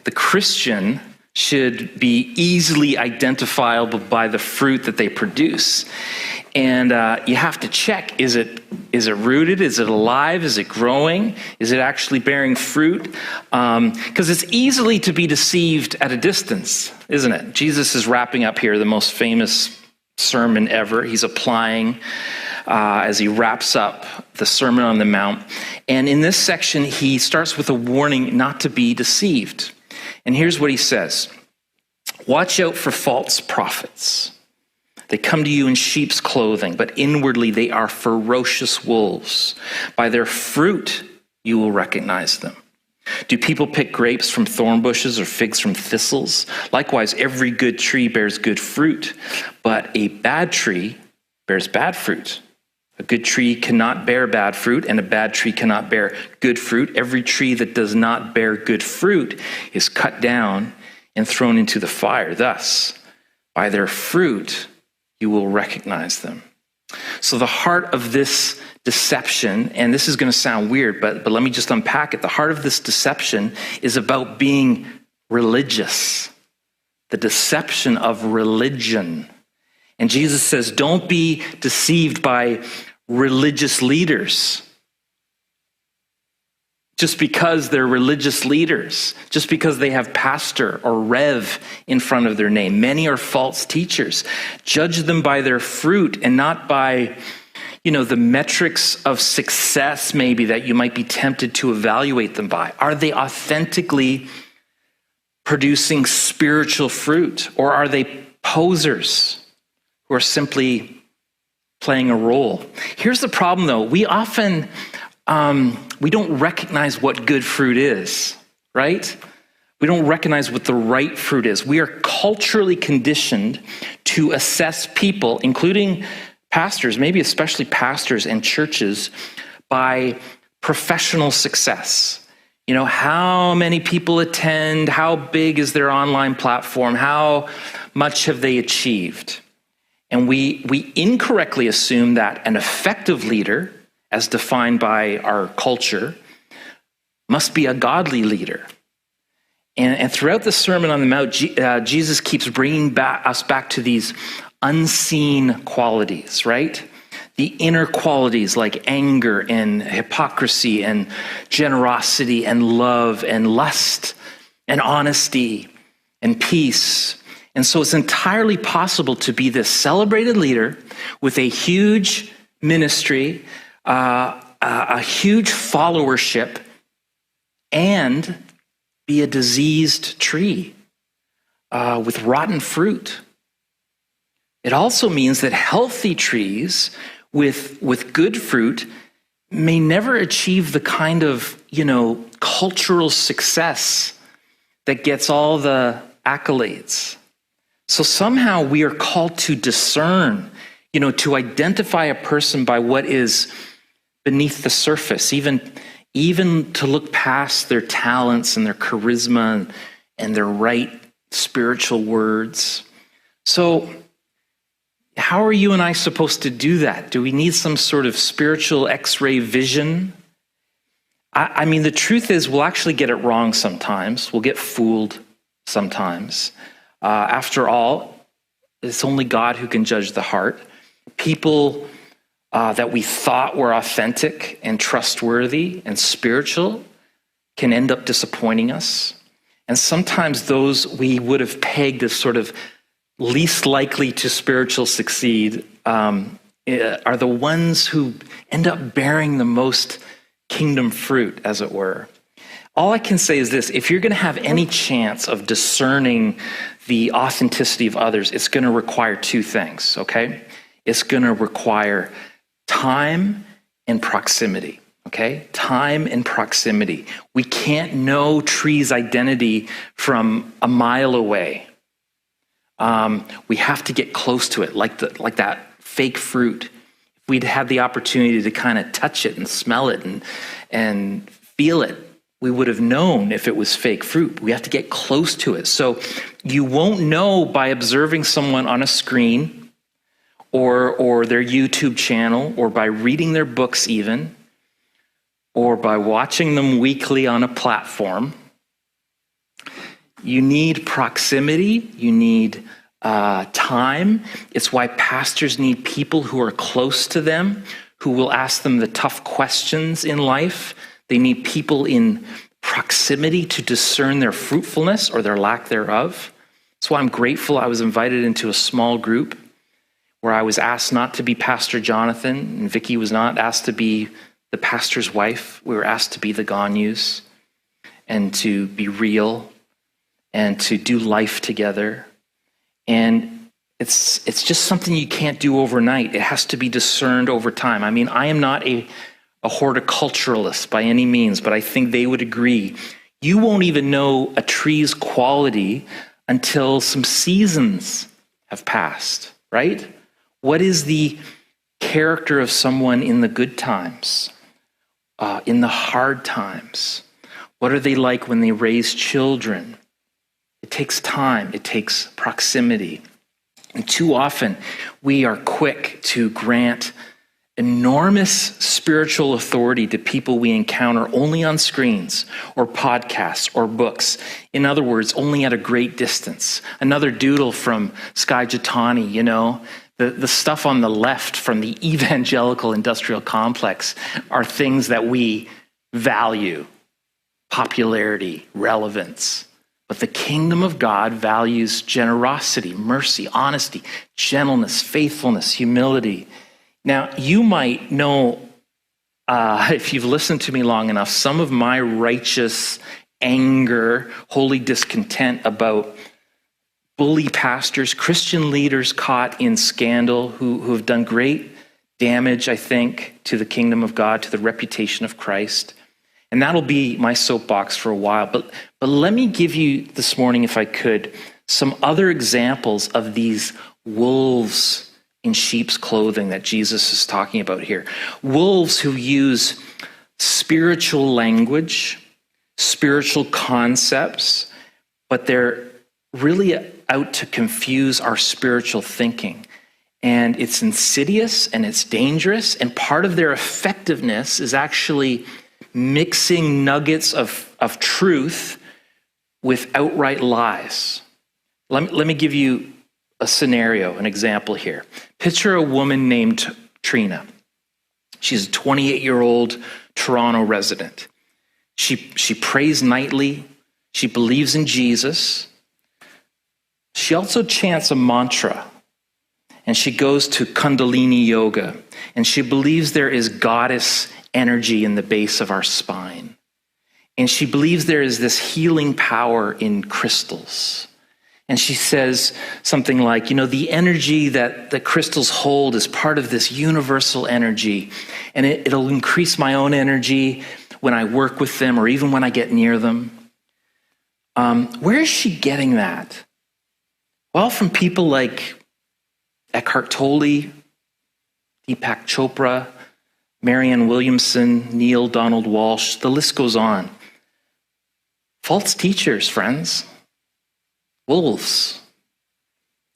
the Christian should be easily identifiable by the fruit that they produce. And you have to check, is it rooted? Is it alive? Is it growing? Is it actually bearing fruit? Because it's easily to be deceived at a distance, isn't it? Jesus is wrapping up here the most famous sermon ever. He's applying as he wraps up the Sermon on the Mount. And in this section, he starts with a warning not to be deceived. And here's what he says. Watch out for false prophets. They come to you in sheep's clothing, but inwardly they are ferocious wolves. By their fruit you will recognize them. Do people pick grapes from thorn bushes or figs from thistles? Likewise, every good tree bears good fruit, but a bad tree bears bad fruit. A good tree cannot bear bad fruit, and a bad tree cannot bear good fruit. Every tree that does not bear good fruit is cut down and thrown into the fire. Thus, by their fruit you will recognize them. So the heart of this deception, and this is going to sound weird, but let me just unpack it. The heart of this deception is about being religious. The deception of religion. And Jesus says, don't be deceived by religious leaders. Just because they're religious leaders, just because they have pastor or rev in front of their name. Many are false teachers. Judge them by their fruit and not by, the metrics of success maybe that you might be tempted to evaluate them by. Are they authentically producing spiritual fruit, or are they posers who are simply playing a role? Here's the problem though. We often we don't recognize what good fruit is, right? We don't recognize what the right fruit is. We are culturally conditioned to assess people, including pastors, maybe especially pastors and churches, by professional success. How many people attend? How big is their online platform? How much have they achieved? And we incorrectly assume that an effective leader, as defined by our culture, must be a godly leader. And throughout the Sermon on the Mount, Jesus keeps bringing us back to these unseen qualities, right? The inner qualities like anger and hypocrisy and generosity and love and lust and honesty and peace. And so it's entirely possible to be this celebrated leader with a huge ministry, a huge followership, and be a diseased tree with rotten fruit. It also means that healthy trees with good fruit may never achieve the kind of, cultural success that gets all the accolades. So somehow we are called to discern, to identify a person by what is beneath the surface, even to look past their talents and their charisma and their right spiritual words. So how are you and I supposed to do that? Do we need some sort of spiritual X-ray vision? I mean, the truth is we'll actually get it wrong sometimes. We'll get fooled sometimes. After all, it's only God who can judge the heart. People that we thought were authentic and trustworthy and spiritual can end up disappointing us. And sometimes those we would have pegged as sort of least likely to spiritual succeed are the ones who end up bearing the most kingdom fruit, as it were. All I can say is this: if you're going to have any chance of discerning the authenticity of others, it's going to require two things, okay? It's going to require time and proximity, okay? Time and proximity. We can't know trees' identity from a mile away. We have to get close to it, like that fake fruit. If we'd had the opportunity to kind of touch it and smell it and feel it, we would have known if it was fake fruit. We have to get close to it. So you won't know by observing someone on a screen or their YouTube channel, or by reading their books even, or by watching them weekly on a platform. You need proximity. You need time. It's why pastors need people who are close to them, who will ask them the tough questions in life. They need people in proximity to discern their fruitfulness or their lack thereof. That's why I'm grateful I was invited into a small group where I was asked not to be Pastor Jonathan, and Vicky was not asked to be the pastor's wife. We were asked to be the Ganyus and to be real and to do life together. And it's just something you can't do overnight. It has to be discerned over time. I mean, I am not a horticulturalist by any means, but I think they would agree. You won't even know a tree's quality until some seasons have passed, right? What is the character of someone in the good times, in the hard times? What are they like when they raise children? It takes time. It takes proximity. And too often, we are quick to grant enormous spiritual authority to people we encounter only on screens or podcasts or books. In other words, only at a great distance. Another doodle from Sky Jatani, you know, the stuff on the left from the evangelical industrial complex are things that we value: popularity, relevance. But the kingdom of God values generosity, mercy, honesty, gentleness, faithfulness, humility. Now, you might know, if you've listened to me long enough, some of my righteous anger, holy discontent about bully pastors, Christian leaders caught in scandal who have done great damage, I think, to the kingdom of God, to the reputation of Christ. And that'll be my soapbox for a while. But let me give you this morning, if I could, some other examples of these wolves in sheep's clothing that Jesus is talking about here. Wolves who use spiritual language, spiritual concepts, but they're really out to confuse our spiritual thinking. And it's insidious and it's dangerous. And part of their effectiveness is actually mixing nuggets of truth with outright lies. Let me give you a scenario, an example here. Picture a woman named Trina. She's a 28-year-old Toronto resident. She prays nightly. She believes in Jesus. She also chants a mantra, and she goes to Kundalini yoga, and she believes there is goddess energy in the base of our spine. And she believes there is this healing power in crystals. And she says something like, you know, the energy that the crystals hold is part of this universal energy, and it'll increase my own energy when I work with them or even when I get near them. Where is she getting that? Well, from people like Eckhart Tolle, Deepak Chopra, Marianne Williamson, Neil Donald Walsh, the list goes on. False teachers, friends. Wolves.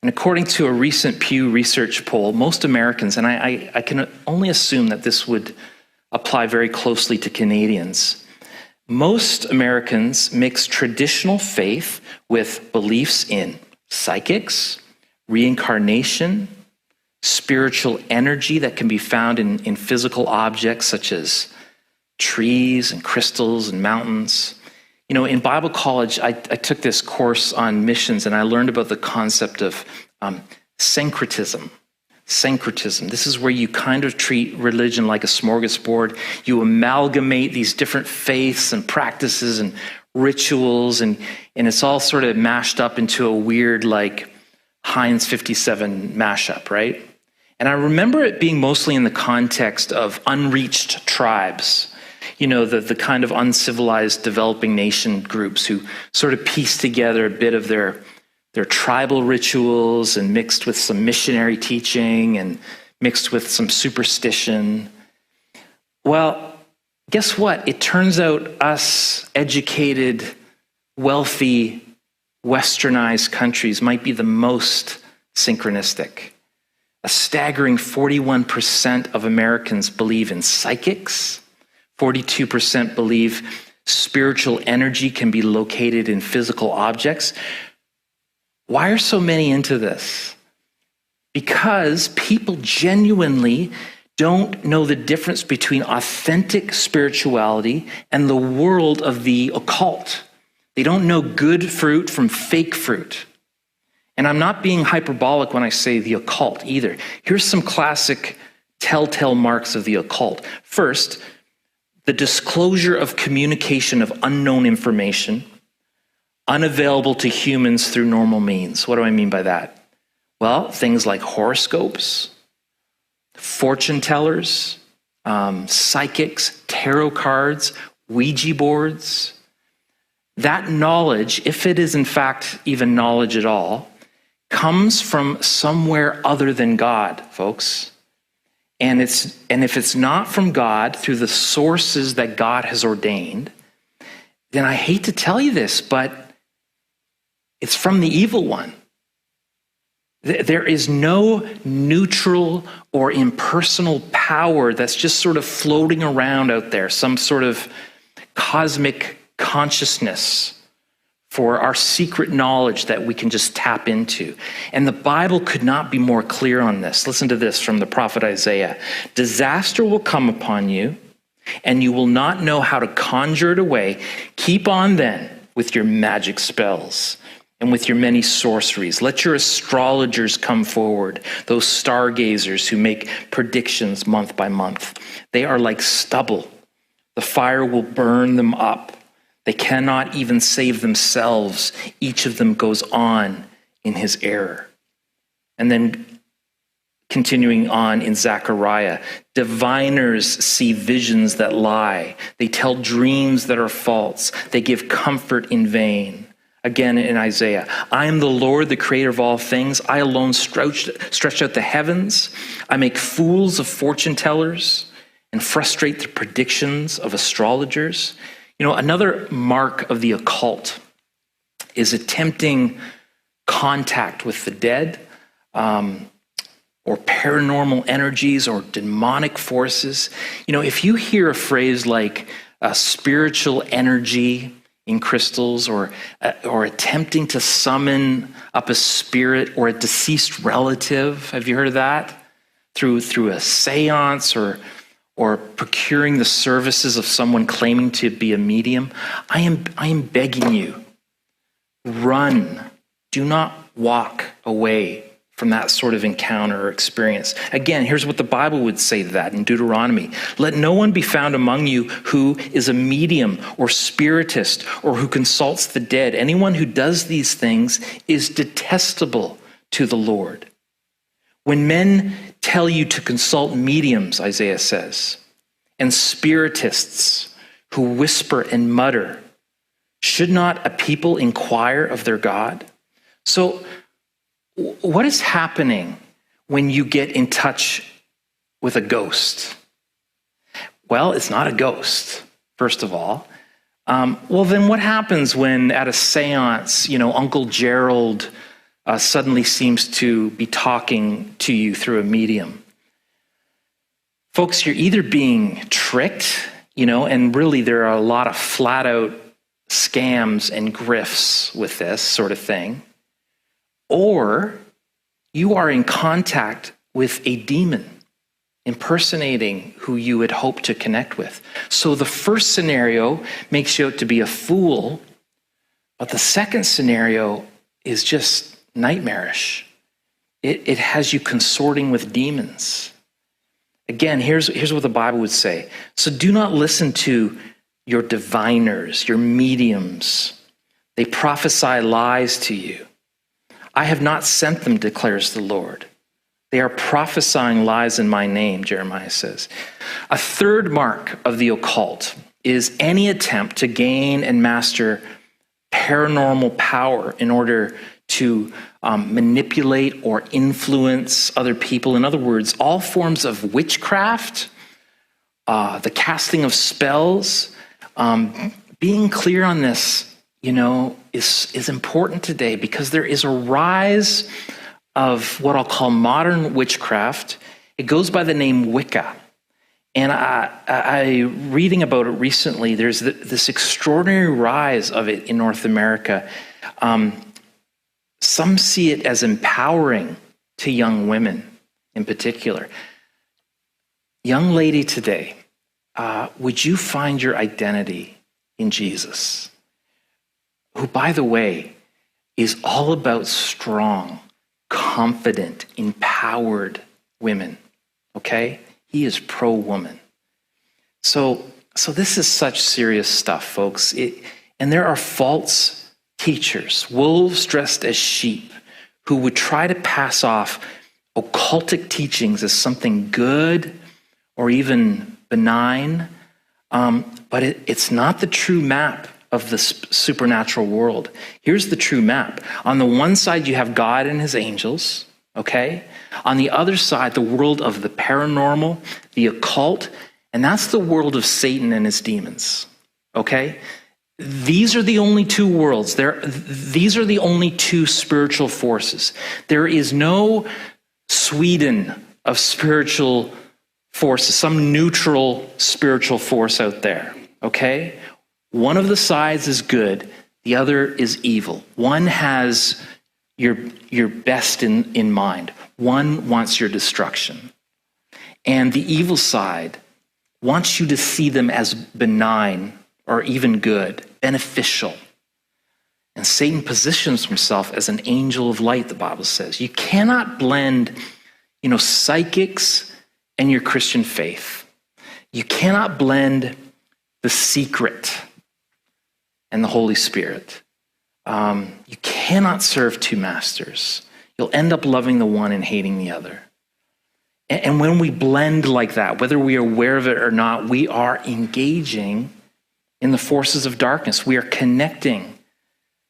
And according to a recent Pew Research poll, most Americans, and I can only assume that this would apply very closely to Canadians, most Americans mix traditional faith with beliefs in psychics, reincarnation, spiritual energy that can be found in physical objects such as trees and crystals and mountains. You know, in Bible college, I took this course on missions, and I learned about the concept of syncretism. Syncretism. This is where you kind of treat religion like a smorgasbord. You amalgamate these different faiths and practices and rituals, and it's all sort of mashed up into a weird, like, Heinz 57 mashup, right? And I remember it being mostly in the context of unreached tribes. You know, the kind of uncivilized developing nation groups who sort of piece together a bit of their tribal rituals and mixed with some missionary teaching and mixed with some superstition. Well, guess what? It turns out us educated, wealthy, westernized countries might be the most synchronistic. A staggering 41% of Americans believe in psychics. 42% believe spiritual energy can be located in physical objects. Why are so many into this? Because people genuinely don't know the difference between authentic spirituality and the world of the occult. They don't know good fruit from fake fruit. And I'm not being hyperbolic when I say the occult either. Here's some classic telltale marks of the occult. First, the disclosure of communication of unknown information, unavailable to humans through normal means. What do I mean by that? Well, things like horoscopes, fortune tellers, psychics, tarot cards, Ouija boards. That knowledge, if it is in fact even knowledge at all, comes from somewhere other than God, folks. And if it's not from God through the sources that God has ordained, then I hate to tell you this, but it's from the evil one. There is no neutral or impersonal power that's just sort of floating around out there, some sort of cosmic consciousness for our secret knowledge that we can just tap into. And the Bible could not be more clear on this. Listen to this from the prophet Isaiah. Disaster will come upon you, and you will not know how to conjure it away. Keep on then with your magic spells and with your many sorceries. Let your astrologers come forward, those stargazers who make predictions month by month. They are like stubble. The fire will burn them up. They cannot even save themselves. Each of them goes on in his error. And then continuing on in Zechariah, diviners see visions that lie. They tell dreams that are false. They give comfort in vain. Again in Isaiah, I am the Lord, the creator of all things. I alone stretch out the heavens. I make fools of fortune tellers and frustrate the predictions of astrologers. You know, another mark of the occult is attempting contact with the dead, or paranormal energies or demonic forces. You know, if you hear a phrase like spiritual energy in crystals, or attempting to summon up a spirit or a deceased relative, have you heard of that? Through a seance or procuring the services of someone claiming to be a medium, I am begging you, run. Do not walk away from that sort of encounter or experience. Again, here's what the Bible would say to that in Deuteronomy. Let no one be found among you who is a medium or spiritist or who consults the dead. Anyone who does these things is detestable to the Lord. When men tell you to consult mediums, Isaiah says, and spiritists who whisper and mutter, should not a people inquire of their God? So what is happening when you get in touch with a ghost? Well, it's not a ghost, first of all. Well, then what happens when at a seance, Uncle Gerald suddenly seems to be talking to you through a medium? Folks, you're either being tricked, and really there are a lot of flat out scams and grifts with this sort of thing, or you are in contact with a demon impersonating who you had hoped to connect with. So the first scenario makes you out to be a fool, but the second scenario is just nightmarish. It has you consorting with demons. Again, here's what the Bible would say. So do not listen to your diviners, your mediums. They prophesy lies to you. I have not sent them, declares the Lord. They are prophesying lies in my name, Jeremiah says. A third mark of the occult is any attempt to gain and master paranormal power in order to manipulate or influence other people. In other words, all forms of witchcraft, the casting of spells. Being clear on this, is important today, because there is a rise of what I'll call modern witchcraft. It goes by the name Wicca. And I reading about it recently, there's this extraordinary rise of it in North America. Some see it as empowering to young women in particular. Young lady today, would you find your identity in Jesus, who, by the way, is all about strong, confident, empowered women, okay? He is pro-woman. So this is such serious stuff, folks. And there are false teachers, wolves dressed as sheep, who would try to pass off occultic teachings as something good or even benign, but it's not the true map of the supernatural world. Here's the true map. On the one side, you have God and his angels, okay? On the other side, the world of the paranormal, the occult, and that's the world of Satan and his demons, okay? These are the only two worlds. These are the only two spiritual forces. There is no Sweden of spiritual forces, some neutral spiritual force out there, okay? One of the sides is good, the other is evil. One has your best in mind. One wants your destruction. And the evil side wants you to see them as benign or even good, beneficial. And Satan positions himself as an angel of light, the Bible says. You cannot blend, psychics and your Christian faith. You cannot blend the secret and the Holy Spirit. You cannot serve two masters. You'll end up loving the one and hating the other. And when we blend like that, whether we are aware of it or not, we are engaging in the forces of darkness. We are connecting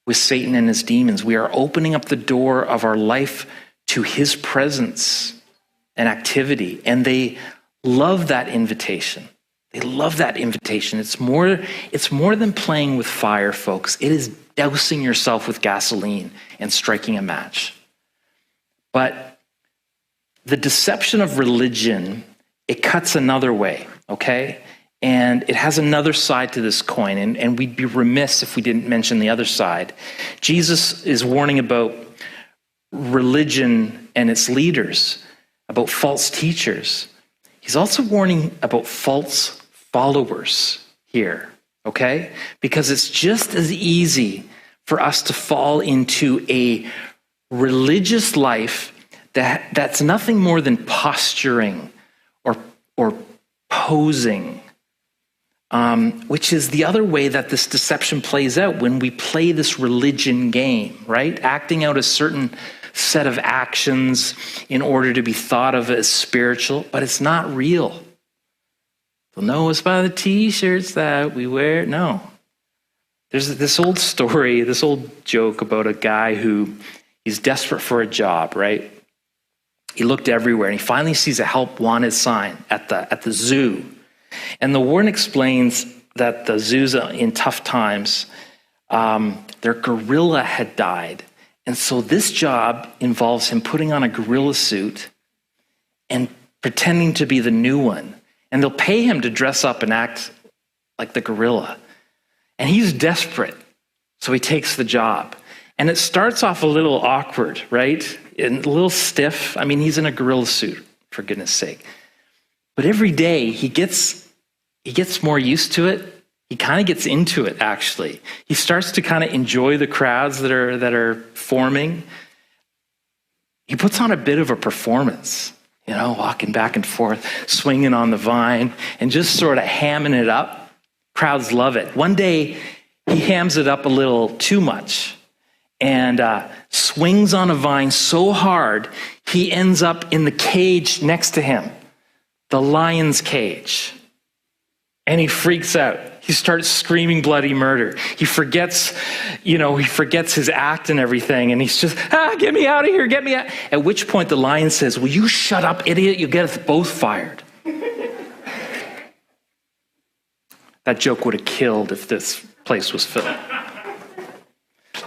with Satan and his demons. We are opening up the door of our life to his presence and activity. And they love that invitation. They love that invitation. It's more than playing with fire, folks. It is dousing yourself with gasoline and striking a match. But the deception of religion, it cuts another way, okay? And it has another side to this coin, and we'd be remiss if we didn't mention the other side. Jesus is warning about religion and its leaders, about false teachers. He's also warning about false followers here, okay? Because it's just as easy for us to fall into a religious life that's nothing more than posturing or posing, which is the other way that this deception plays out when we play this religion game, right? Acting out a certain set of actions in order to be thought of as spiritual, but it's not real. They'll know us by the t-shirts that we wear. No. There's this old story, this old joke about a guy who he's desperate for a job, right? He looked everywhere and he finally sees a help wanted sign at the zoo. And the warden explains that the zoos in tough times, their gorilla had died. And so this job involves him putting on a gorilla suit and pretending to be the new one. And they'll pay him to dress up and act like the gorilla. And he's desperate, so he takes the job. And it starts off a little awkward, right? And a little stiff. I mean, he's in a gorilla suit, for goodness sake. But every day he gets more used to it. He kind of gets into it, actually. He starts to kind of enjoy the crowds that are forming. He puts on a bit of a performance, walking back and forth, swinging on the vine, and just sort of hamming it up. Crowds love it. One day, he hams it up a little too much and swings on a vine so hard, he ends up in the cage next to him, the lion's cage. And he freaks out. He starts screaming bloody murder. He forgets his act and everything. And he's just, get me out of here, get me out. At which point the lion says, will you shut up, idiot? You'll get us both fired. That joke would have killed if this place was filled.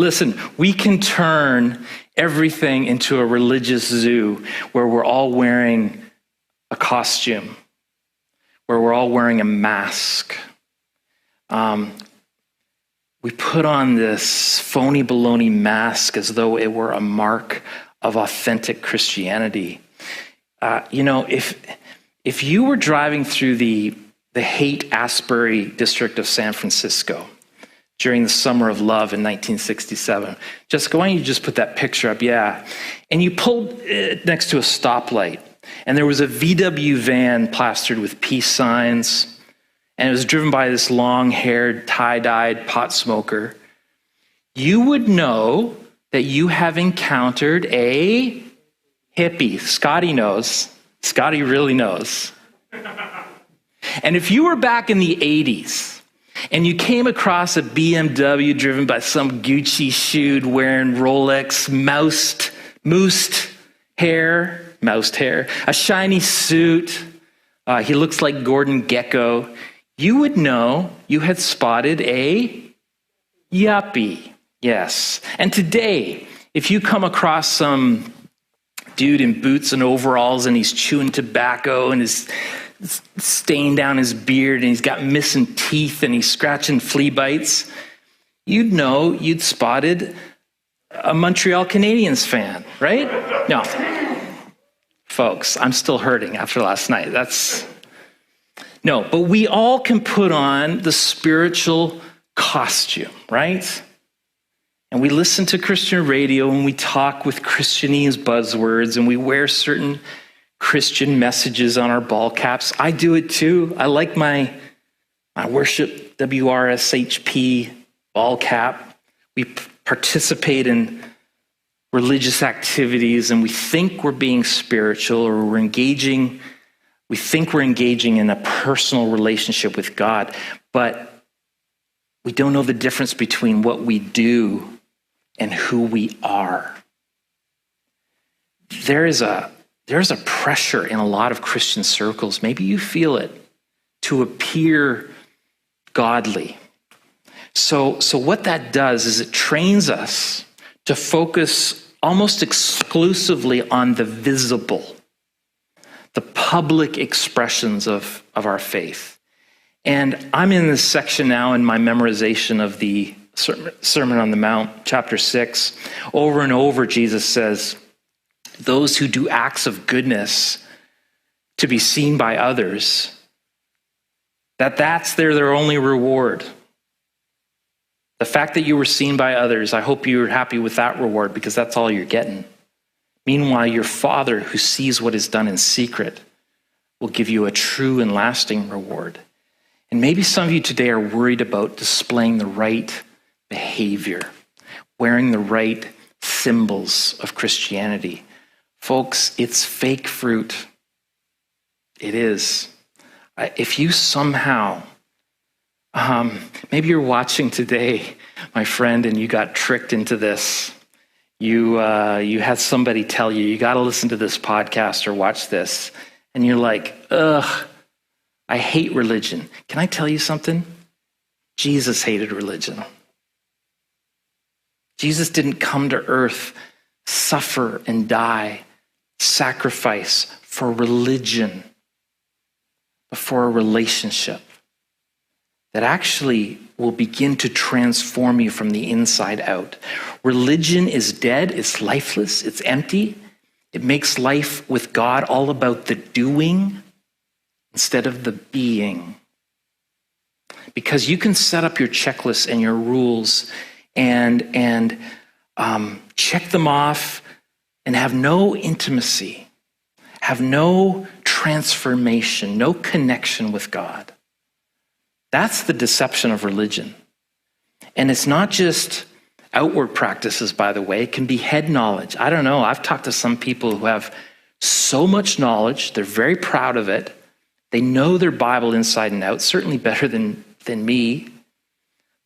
Listen, we can turn everything into a religious zoo where we're all wearing a costume. where we're all wearing a mask. We put on this phony baloney mask as though it were a mark of authentic Christianity. If you were driving through the Haight-Ashbury district of San Francisco during the Summer of Love in 1967, Jessica, why don't you just put that picture up? Yeah. And you pulled it next to a stoplight, and there was a VW van plastered with peace signs, and it was driven by this long-haired, tie-dyed pot smoker. You would know that you have encountered a hippie. Scotty knows. Scotty really knows. And if you were back in the 80s and you came across a BMW driven by some Gucci-shoed, wearing Rolex, moused hair, a shiny suit, he looks like Gordon Gekko, you would know you had spotted a yuppie. Yes. And today, if you come across some dude in boots and overalls and he's chewing tobacco and is staying down his beard and he's got missing teeth and he's scratching flea bites, you'd know you'd spotted a Montreal Canadiens fan, right? No. Folks, I'm still hurting after last night. No, but we all can put on the spiritual costume, right? And we listen to Christian radio and we talk with Christianese buzzwords and we wear certain Christian messages on our ball caps. I do it too. I like my worship WRSHP ball cap. We participate in religious activities and we think we're being spiritual or we think we're engaging in a personal relationship with God, but we don't know the difference between what we do and who we are. There's a pressure in a lot of Christian circles, maybe you feel it, to appear godly. So what that does is it trains us to focus almost exclusively on the visible, the public expressions of our faith. And I'm in this section now in my memorization of the Sermon on the Mount, chapter 6. Over and over, Jesus says, those who do acts of goodness to be seen by others, that's their only reward. The fact that you were seen by others, I hope you're happy with that reward because that's all you're getting. Meanwhile, your Father who sees what is done in secret will give you a true and lasting reward. And maybe some of you today are worried about displaying the right behavior, wearing the right symbols of Christianity. Folks, it's fake fruit. It is. If you somehow, maybe you're watching today, my friend, and you got tricked into this. You had somebody tell you got to listen to this podcast or watch this. And you're like, ugh, I hate religion. Can I tell you something? Jesus hated religion. Jesus didn't come to earth, suffer and die, sacrifice for religion, but for a relationship that actually will begin to transform you from the inside out. Religion is dead, it's lifeless, it's empty. It makes life with God all about the doing instead of the being. Because you can set up your checklists and your rules and check them off and have no intimacy, have no transformation, no connection with God. That's the deception of religion. And it's not just outward practices, by the way. It can be head knowledge. I don't know. I've talked to some people who have so much knowledge. They're very proud of it. They know their Bible inside and out, certainly better than me.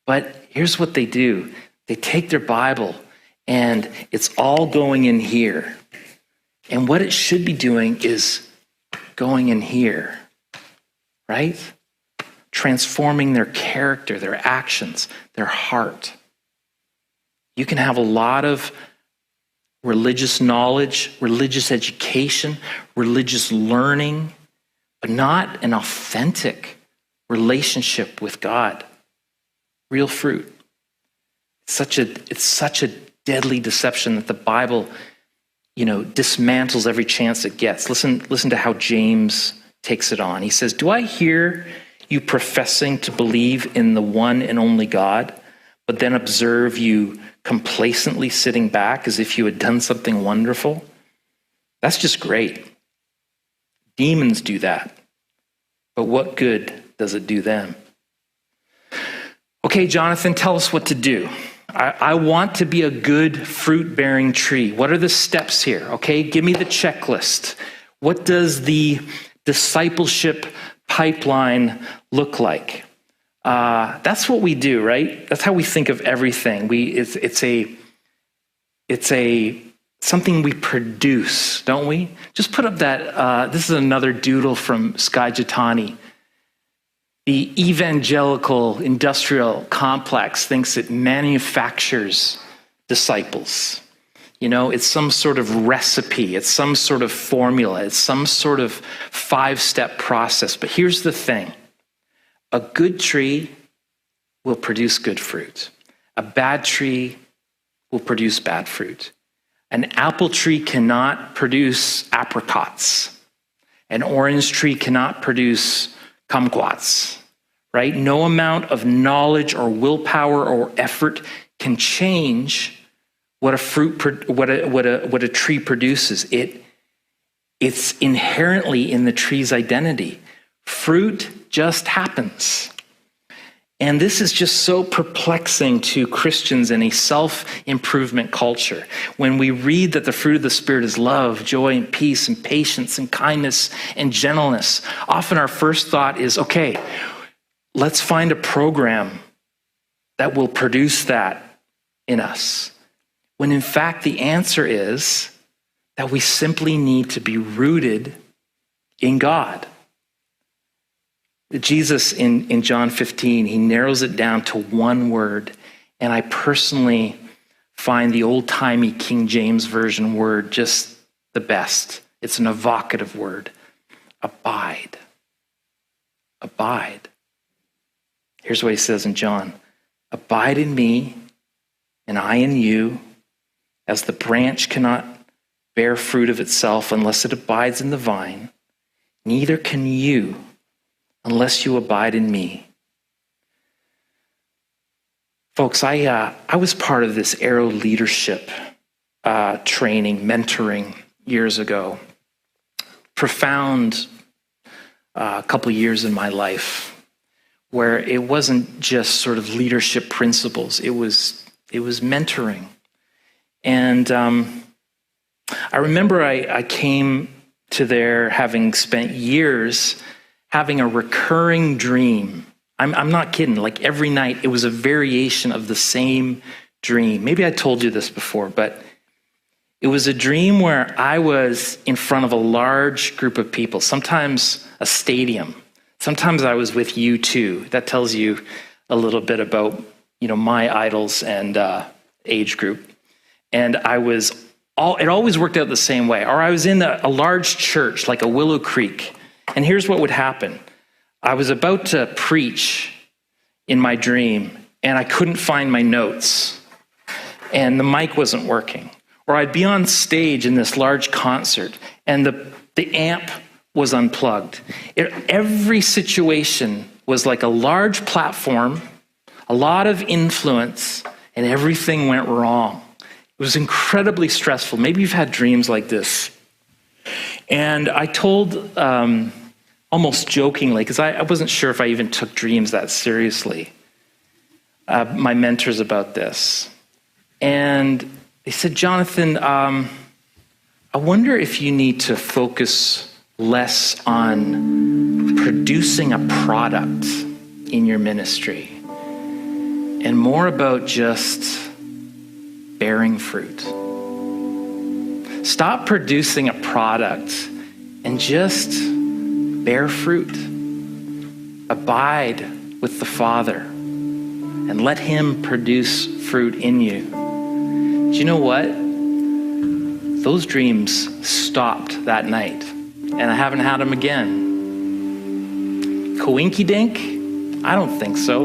But here's what they do. They take their Bible and it's all going in here. And what it should be doing is going in here, right? Transforming their character, their actions, their heart. You can have a lot of religious knowledge, religious education, religious learning, but not an authentic relationship with God. Real fruit. It's such a deadly deception that the Bible, dismantles every chance it gets. Listen to how James takes it on. He says, "Do I hear you professing to believe in the one and only God, but then observe you complacently sitting back as if you had done something wonderful? That's just great. Demons do that. But what good does it do them?" Okay, Jonathan, tell us what to do. I want to be a good fruit-bearing tree. What are the steps here? Okay, give me the checklist. What does the discipleship pipeline look like? That's what we do, right? That's how we think of everything. It's something we produce, don't we? Just put up that. This is another doodle from Sky Jitani. The evangelical industrial complex thinks it manufactures disciples. It's some sort of recipe. It's some sort of formula. It's some sort of 5-step process. But here's the thing. A good tree will produce good fruit. A bad tree will produce bad fruit. An apple tree cannot produce apricots. An orange tree cannot produce kumquats, right? No amount of knowledge or willpower or effort can change what a tree produces. It's inherently in the tree's identity. Fruit just happens. And this is just so perplexing to Christians in a self-improvement culture. When we read that the fruit of the Spirit is love, joy, and peace, and patience, and kindness, and gentleness, often our first thought is, okay, let's find a program that will produce that in us. When in fact, the answer is that we simply need to be rooted in God. Jesus in John 15, he narrows it down to one word. And I personally find the old-timey King James Version word just the best. It's an evocative word. Abide. Abide. Here's what he says in John. Abide in me, and I in you, as the branch cannot bear fruit of itself unless it abides in the vine, neither can you unless you abide in me. Folks, I was part of this Arrow leadership training, mentoring years ago. Profound couple years in my life where it wasn't just sort of leadership principles, it was mentoring. And I remember I came to there having spent years having a recurring dream. I'm not kidding. Like every night, it was a variation of the same dream. Maybe I told you this before, but it was a dream where I was in front of a large group of people, sometimes a stadium. Sometimes I was with you too. That tells you a little bit about, my idols and age group. And it always worked out the same way. Or I was in a large church, like a Willow Creek. And here's what would happen. I was about to preach in my dream, and I couldn't find my notes, and the mic wasn't working. Or I'd be on stage in this large concert, and the amp was unplugged. Every situation was like a large platform, a lot of influence, and everything went wrong. It was incredibly stressful. Maybe you've had dreams like this. And I told, almost jokingly, because I wasn't sure if I even took dreams that seriously, my mentors about this. And they said, Jonathan, I wonder if you need to focus less on producing a product in your ministry and more about just bearing fruit. Stop producing a product and just bear fruit. Abide with the Father and let him produce fruit in you. Do you know what? Those dreams stopped that night, and I haven't had them again. coinky-dink? I don't think so.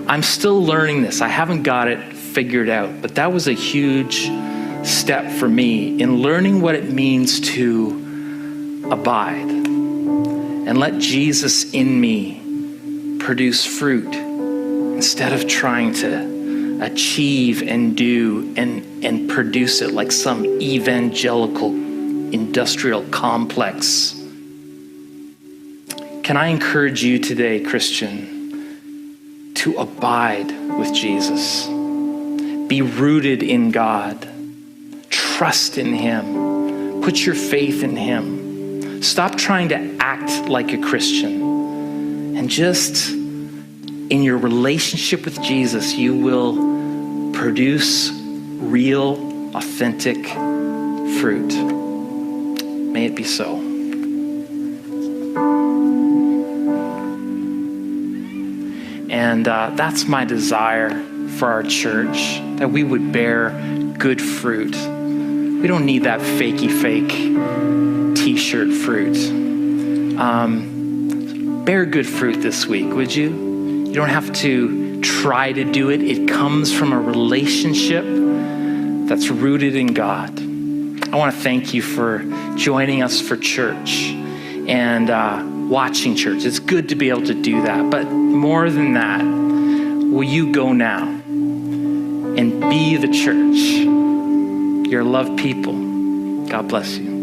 I'm still learning this. I haven't got it figured out, but that was a huge step for me in learning what it means to abide and let Jesus in me produce fruit instead of trying to achieve and do and produce it like some evangelical industrial complex. Can I encourage you today, Christian, to abide with Jesus? Be rooted in God. Trust in him. Put your faith in him. Stop trying to act like a Christian. And just in your relationship with Jesus, you will produce real, authentic fruit. May it be so. And that's my desire for our church, that we would bear good fruit. We don't need that fakey fake t-shirt fruit. Bear good fruit this week, would you? You don't have to try to do it. It comes from a relationship that's rooted in God. I want to thank you for joining us for church and watching church. It's good to be able to do that. But more than that, will you go now and be the church? Your loved people. God bless you.